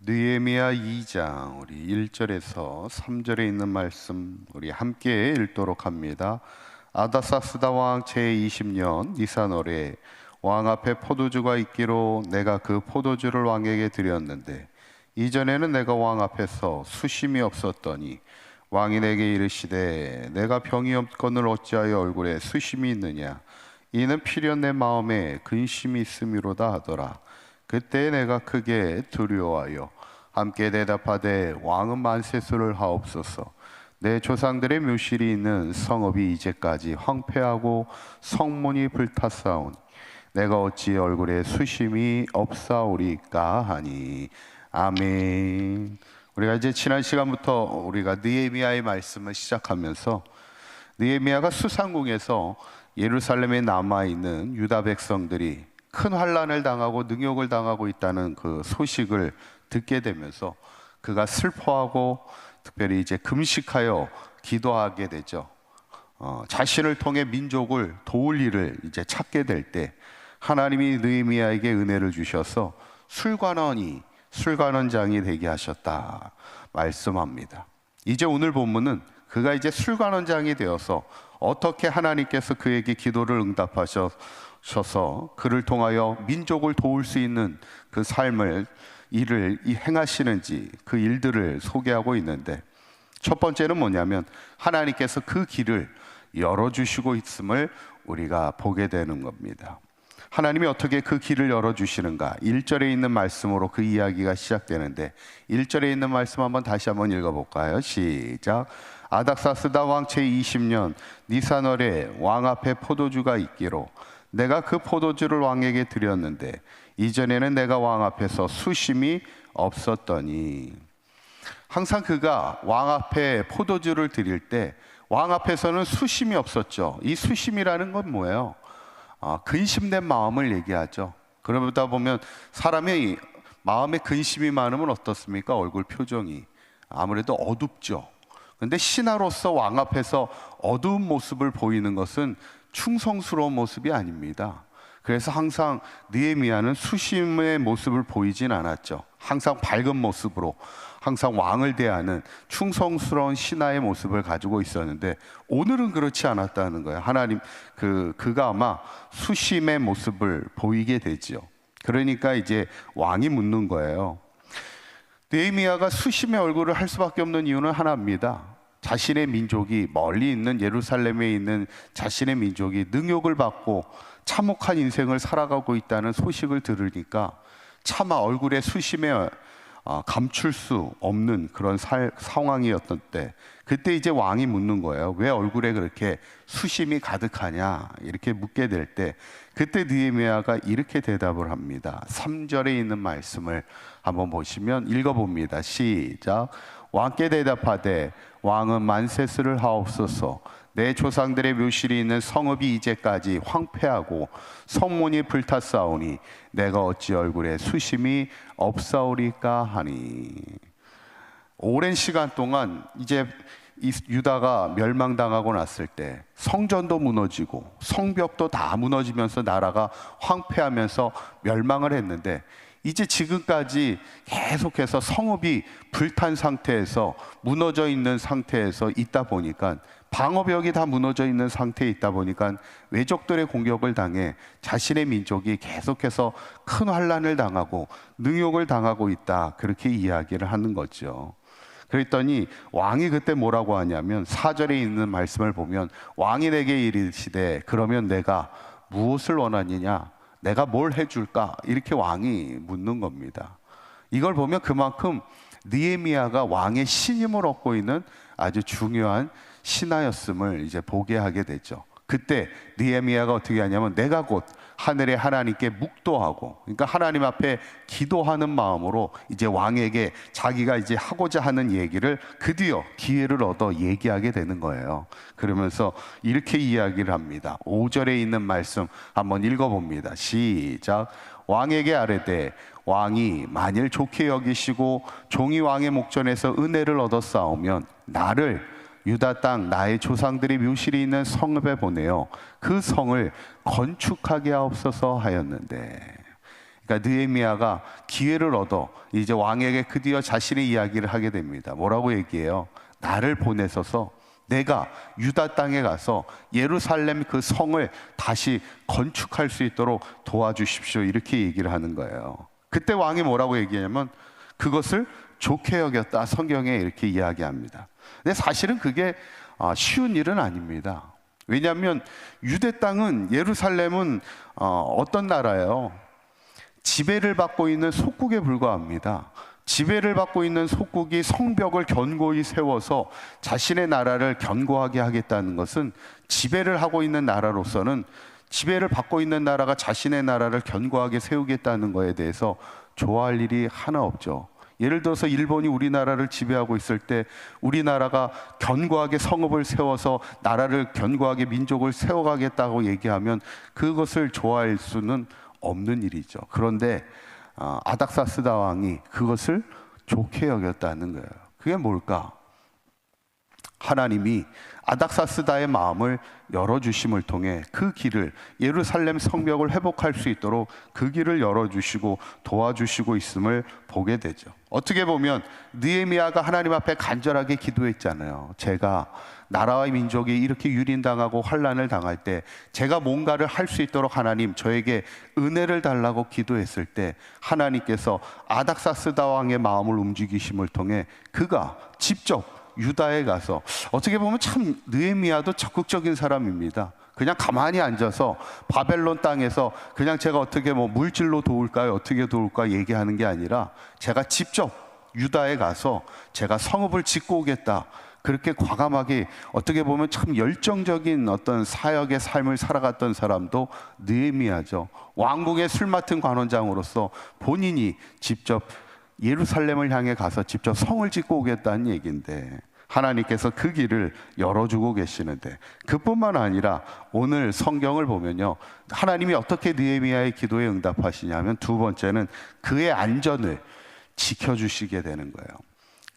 느헤미야 2장 우리 1절에서 3절에 있는 말씀 우리 함께 읽도록 합니다. 아다사스다 왕 제20년 니산월에 왕 앞에 포도주가 있기로 내가 그 포도주를 왕에게 드렸는데 이전에는 내가 왕 앞에서 수심이 없었더니 왕이 내게 이르시되 내가 병이 없거늘 어찌하여 얼굴에 수심이 있느냐 이는 필연 내 마음에 근심이 있음이로다 하더라. 그때 내가 크게 두려워하여 함께 대답하되 왕은 만세수를 하옵소서. 내 조상들의 묘실이 있는 성읍이 이제까지 황폐하고 성문이 불탔사오니 내가 어찌 얼굴에 수심이 없사오리까 하니. 아멘. 우리가 이제 지난 시간부터 우리가 느헤미야의 말씀을 시작하면서 느헤미야가 수상궁에서 예루살렘에 남아있는 유다 백성들이 큰 환난을 당하고 능욕을 당하고 있다는 그 소식을 듣게 되면서 그가 슬퍼하고 특별히 이제 금식하여 기도하게 되죠. 자신을 통해 민족을 도울 일을 이제 찾게 될 때 하나님이 느헤미야에게 은혜를 주셔서 술관원장이 되게 하셨다 말씀합니다. 이제 오늘 본문은 그가 이제 술관원장이 되어서 어떻게 하나님께서 그에게 기도를 응답하셔서 그를 통하여 민족을 도울 수 있는 그 삶을 일을 행하시는지 그 일들을 소개하고 있는데, 첫 번째는 뭐냐면 하나님께서 그 길을 열어주시고 있음을 우리가 보게 되는 겁니다. 하나님이 어떻게 그 길을 열어주시는가, 1절에 있는 말씀으로 그 이야기가 시작되는데 1절에 있는 말씀 다시 한번 읽어볼까요? 시작. 아닥사스다 왕 제20년 니산월에 왕 앞에 포도주가 있기로 내가 그 포도주를 왕에게 드렸는데 이전에는 내가 왕 앞에서 수심이 없었더니. 항상 그가 왕 앞에 포도주를 드릴 때 왕 앞에서는 수심이 없었죠. 이 수심이라는 건 뭐예요? 근심된 마음을 얘기하죠. 그러다 보면 사람의 마음에 근심이 많으면 어떻습니까? 얼굴 표정이 아무래도 어둡죠. 근데 신하로서 왕 앞에서 어두운 모습을 보이는 것은 충성스러운 모습이 아닙니다. 그래서 항상 느헤미야는 수심의 모습을 보이진 않았죠. 항상 밝은 모습으로 항상 왕을 대하는 충성스러운 신하의 모습을 가지고 있었는데 오늘은 그렇지 않았다는 거예요. 하나님 그가 아마 수심의 모습을 보이게 되죠. 그러니까 이제 왕이 묻는 거예요. 느헤미야가 수심의 얼굴을 할 수밖에 없는 이유는 하나입니다. 자신의 민족이 멀리 있는 예루살렘에 있는 자신의 민족이 능욕을 받고 참혹한 인생을 살아가고 있다는 소식을 들으니까 차마 얼굴에 수심에 감출 수 없는 그런 상황이었던 때, 그때 이제 왕이 묻는 거예요. 왜 얼굴에 그렇게 수심이 가득하냐 이렇게 묻게 될 때 그때 느헤미야가 이렇게 대답을 합니다. 3절에 있는 말씀을 한번 보시면 읽어봅니다. 시작. 왕께 대답하되 왕은 만세스를 하옵소서. 내 조상들의 묘실이 있는 성읍이 이제까지 황폐하고 성문이 불탔사오니 내가 어찌 얼굴에 수심이 없사오리까 하니. 오랜 시간 동안 이제 유다가 멸망당하고 났을 때 성전도 무너지고 성벽도 다 무너지면서 나라가 황폐하면서 멸망을 했는데, 이제 지금까지 계속해서 성읍이 불탄 상태에서 무너져 있는 상태에서 있다 보니까, 방어벽이 다 무너져 있는 상태에 있다 보니까 외적들의 공격을 당해 자신의 민족이 계속해서 큰 환난을 당하고 능욕을 당하고 있다, 그렇게 이야기를 하는 거죠. 그랬더니 왕이 그때 뭐라고 하냐면 4절에 있는 말씀을 보면 왕이 내게 이르시되 그러면 내가 무엇을 원하느냐, 내가 뭘 해줄까, 이렇게 왕이 묻는 겁니다. 이걸 보면 그만큼 느헤미야가 왕의 신임을 얻고 있는 아주 중요한 신하였음을 이제 보게 하게 되죠. 그때 느헤미야가 어떻게 하냐면 내가 곧 하늘의 하나님께 묵도하고, 그러니까 하나님 앞에 기도하는 마음으로 이제 왕에게 자기가 이제 하고자 하는 얘기를 드디어 기회를 얻어 얘기하게 되는 거예요. 그러면서 이렇게 이야기를 합니다. 5절에 있는 말씀 한번 읽어봅니다. 시작. 왕에게 아뢰되 왕이 만일 좋게 여기시고 종이 왕의 목전에서 은혜를 얻어 싸우면 나를 유다 땅 나의 조상들의 묘실이 있는 성읍에 보내어 그 성을 건축하게 하옵소서 하였는데. 그러니까 느헤미야가 기회를 얻어 이제 왕에게 드디어 자신의 이야기를 하게 됩니다. 뭐라고 얘기해요? 나를 보내셔서 내가 유다 땅에 가서 예루살렘 그 성을 다시 건축할 수 있도록 도와주십시오. 이렇게 얘기를 하는 거예요. 그때 왕이 뭐라고 얘기하냐면 그것을 좋게 여겼다. 성경에 이렇게 이야기합니다. 근데 사실은 그게 쉬운 일은 아닙니다. 왜냐하면 유대 땅은, 예루살렘은 어떤 나라예요? 지배를 받고 있는 속국에 불과합니다. 지배를 받고 있는 속국이 성벽을 견고히 세워서 자신의 나라를 견고하게 하겠다는 것은, 지배를 하고 있는 나라로서는 지배를 받고 있는 나라가 자신의 나라를 견고하게 세우겠다는 것에 대해서 좋아할 일이 하나 없죠. 예를 들어서 일본이 우리나라를 지배하고 있을 때 우리나라가 견고하게 성읍을 세워서 나라를 견고하게 민족을 세워가겠다고 얘기하면 그것을 좋아할 수는 없는 일이죠. 그런데 아닥사스다 왕이 그것을 좋게 여겼다는 거예요. 그게 뭘까? 하나님이 아닥사스다의 마음을 열어주심을 통해 그 길을, 예루살렘 성벽을 회복할 수 있도록 그 길을 열어주시고 도와주시고 있음을 보게 되죠. 어떻게 보면 느헤미야가 하나님 앞에 간절하게 기도했잖아요. 제가 나라와 민족이 이렇게 유린당하고 환난을 당할 때 제가 뭔가를 할 수 있도록 하나님 저에게 은혜를 달라고 기도했을 때 하나님께서 아닥사스다 왕의 마음을 움직이심을 통해 그가 직접 유다에 가서, 어떻게 보면 참 느헤미야도 적극적인 사람입니다. 그냥 가만히 앉아서 바벨론 땅에서 그냥 제가 어떻게 물질로 도울까요? 어떻게 도울까 얘기하는 게 아니라 제가 직접 유다에 가서 제가 성읍을 짓고 오겠다. 그렇게 과감하게, 어떻게 보면 참 열정적인 어떤 사역의 삶을 살아갔던 사람도 느헤미야죠. 왕궁의 술 맡은 관원장으로서 본인이 직접 예루살렘을 향해 가서 직접 성을 짓고 오겠다는 얘기인데, 하나님께서 그 길을 열어주고 계시는데, 그뿐만 아니라 오늘 성경을 보면요, 하나님이 어떻게 느헤미야의 기도에 응답하시냐면 두 번째는 그의 안전을 지켜주시게 되는 거예요.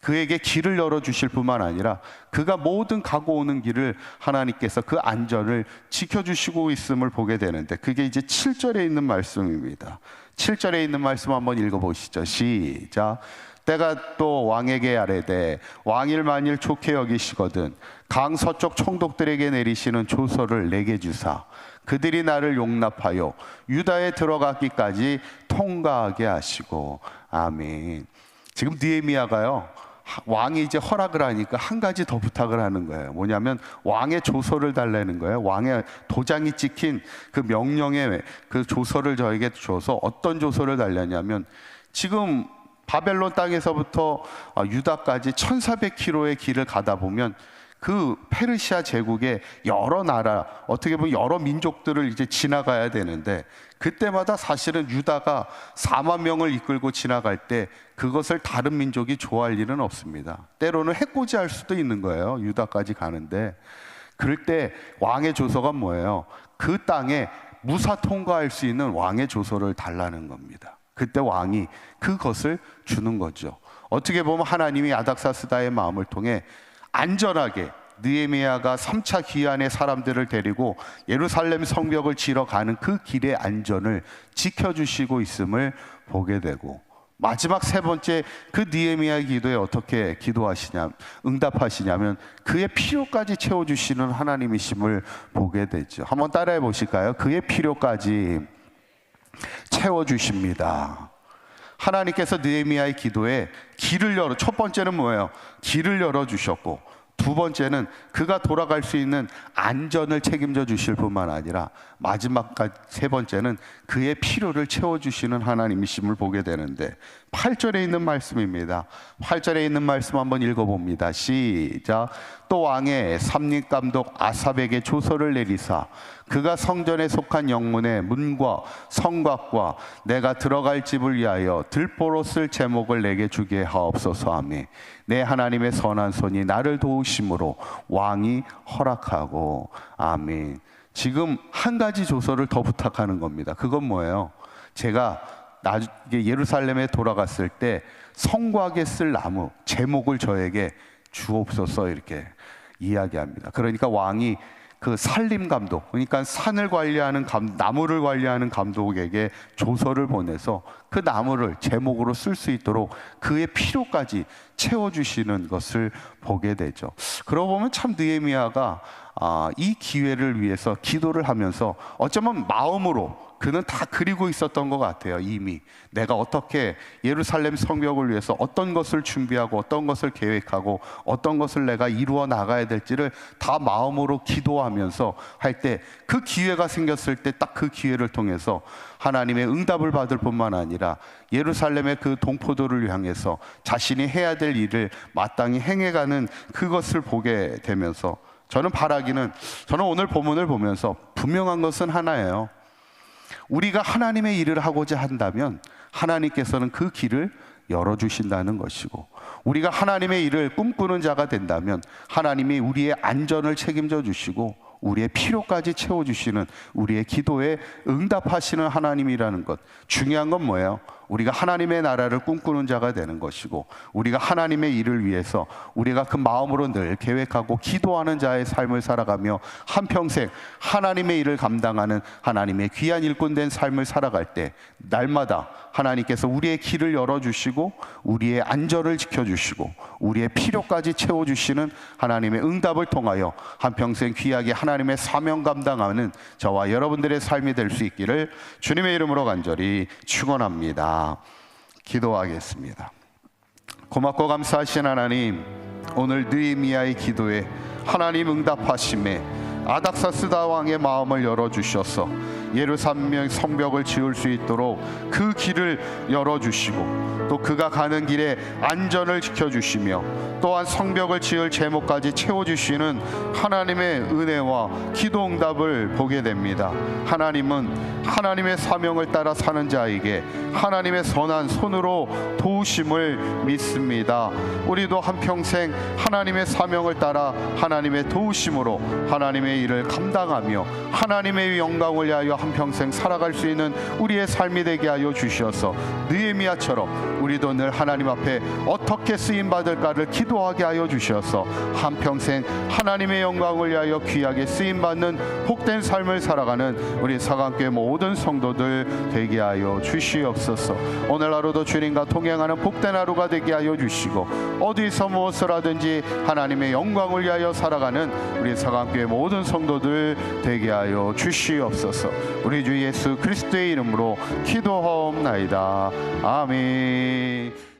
그에게 길을 열어주실 뿐만 아니라 그가 모든 가고 오는 길을 하나님께서 그 안전을 지켜주시고 있음을 보게 되는데, 그게 이제 7절에 있는 말씀입니다. 7절에 있는 말씀 한번 읽어보시죠. 시작. 때가 또 왕에게 아뢰되 왕일 만일 좋게 여기시거든 강 서쪽 총독들에게 내리시는 조서를 내게 주사 그들이 나를 용납하여 유다에 들어가기까지 통과하게 하시고. 아멘. 지금 느헤미야가요, 왕이 이제 허락을 하니까 한 가지 더 부탁을 하는 거예요. 뭐냐면 왕의 조서를 달라는 거예요. 왕의 도장이 찍힌 그 명령의 그 조서를 저에게 줘서, 어떤 조서를 달라냐면, 지금 바벨론 땅에서부터 유다까지 1400km의 길을 가다 보면 그 페르시아 제국의 여러 나라, 어떻게 보면 여러 민족들을 이제 지나가야 되는데, 그때마다 사실은 유다가 4만 명을 이끌고 지나갈 때 그것을 다른 민족이 좋아할 일은 없습니다. 때로는 해코지할 수도 있는 거예요. 유다까지 가는데. 그럴 때 왕의 조서가 뭐예요? 그 땅에 무사 통과할 수 있는 왕의 조서를 달라는 겁니다. 그때 왕이 그것을 주는 거죠. 어떻게 보면 하나님이 아닥사스다의 마음을 통해 안전하게 느헤미야가 3차 기한의 사람들을 데리고 예루살렘 성벽을 지러 가는 그 길의 안전을 지켜주시고 있음을 보게 되고, 마지막 세 번째, 그 느헤미야의 기도에 어떻게 응답하시냐면 그의 필요까지 채워주시는 하나님이심을 보게 되죠. 한번 따라해 보실까요? 그의 필요까지 채워주십니다. 하나님께서 느헤미야의 기도에 길을 첫 번째는 뭐예요? 길을 열어주셨고, 두 번째는 그가 돌아갈 수 있는 안전을 책임져 주실 뿐만 아니라 마지막까지 세 번째는 그의 필요를 채워주시는 하나님이심을 보게 되는데, 8절에 있는 말씀입니다. 8절에 있는 말씀 한번 읽어봅니다. 시작. 또 왕의 삼립감독 아삽에게 조서를 내리사 그가 성전에 속한 영문의 문과 성곽과 내가 들어갈 집을 위하여 들보로 쓸 제목을 내게 주게 하옵소서 하며 내 하나님의 선한 손이 나를 도우심으로 왕이 허락하고. 아멘. 지금 한 가지 조서를 더 부탁하는 겁니다. 그건 뭐예요? 제가 나중에 예루살렘에 돌아갔을 때 성곽에 쓸 나무 제목을 저에게 주옵소서, 이렇게 이야기합니다. 그러니까 왕이 그 산림 감독, 그러니까 산을 관리하는 나무를 관리하는 감독에게 조서를 보내서 그 나무를 제목으로 쓸 수 있도록 그의 필요까지 채워주시는 것을 보게 되죠. 그러고 보면 참 느헤미야가 이 기회를 위해서 기도를 하면서 어쩌면 마음으로 그는 다 그리고 있었던 것 같아요. 이미 내가 어떻게 예루살렘 성벽을 위해서 어떤 것을 준비하고 어떤 것을 계획하고 어떤 것을 내가 이루어 나가야 될지를 다 마음으로 기도하면서 할 때 그 기회가 생겼을 때 딱 그 기회를 통해서 하나님의 응답을 받을 뿐만 아니라 예루살렘의 그 동포들을 향해서 자신이 해야 될 일을 마땅히 행해가는 그것을 보게 되면서 저는 오늘 본문을 보면서 분명한 것은 하나예요. 우리가 하나님의 일을 하고자 한다면 하나님께서는 그 길을 열어주신다는 것이고, 우리가 하나님의 일을 꿈꾸는 자가 된다면 하나님이 우리의 안전을 책임져 주시고 우리의 필요까지 채워주시는, 우리의 기도에 응답하시는 하나님이라는 것. 중요한 건 뭐예요? 우리가 하나님의 나라를 꿈꾸는 자가 되는 것이고, 우리가 하나님의 일을 위해서 우리가 그 마음으로 늘 계획하고 기도하는 자의 삶을 살아가며 한평생 하나님의 일을 감당하는 하나님의 귀한 일꾼 된 삶을 살아갈 때 날마다 하나님께서 우리의 길을 열어주시고 우리의 안전을 지켜주시고 우리의 필요까지 채워주시는 하나님의 응답을 통하여 한평생 귀하게 하나님의 사명 감당하는 저와 여러분들의 삶이 될 수 있기를 주님의 이름으로 간절히 축원합니다. 기도하겠습니다. 고맙고 감사하신 하나님, 오늘 느헤미야의 기도에 하나님 응답하심에 아닥사스다 왕의 마음을 열어주셔서 예루살렘 성벽을 지을 수 있도록 그 길을 열어주시고 또 그가 가는 길에 안전을 지켜주시며 또한 성벽을 지을 제목까지 채워주시는 하나님의 은혜와 기도 응답을 보게 됩니다. 하나님은 하나님의 사명을 따라 사는 자에게 하나님의 선한 손으로 도우심을 믿습니다. 우리도 한평생 하나님의 사명을 따라 하나님의 도우심으로 하나님의 일을 감당하며 하나님의 영광을 위하여 한평생 살아갈 수 있는 우리의 삶이 되게 하여 주셔서 느헤미야처럼 우리도 늘 하나님 앞에 어떻게 쓰임받을까를 기도하게 하여 주셔서 한평생 하나님의 영광을 위하여 귀하게 쓰임받는 복된 삶을 살아가는 우리 사강교회 모든 성도들 되게 하여 주시옵소서. 오늘 하루도 주님과 동행하는 복된 하루가 되게 하여 주시고 어디서 무엇을 하든지 하나님의 영광을 위하여 살아가는 우리 사강교회 모든 성도들 되게 하여 주시옵소서. 우리 주 예수 그리스도의 이름으로 기도하옵나이다. 아멘.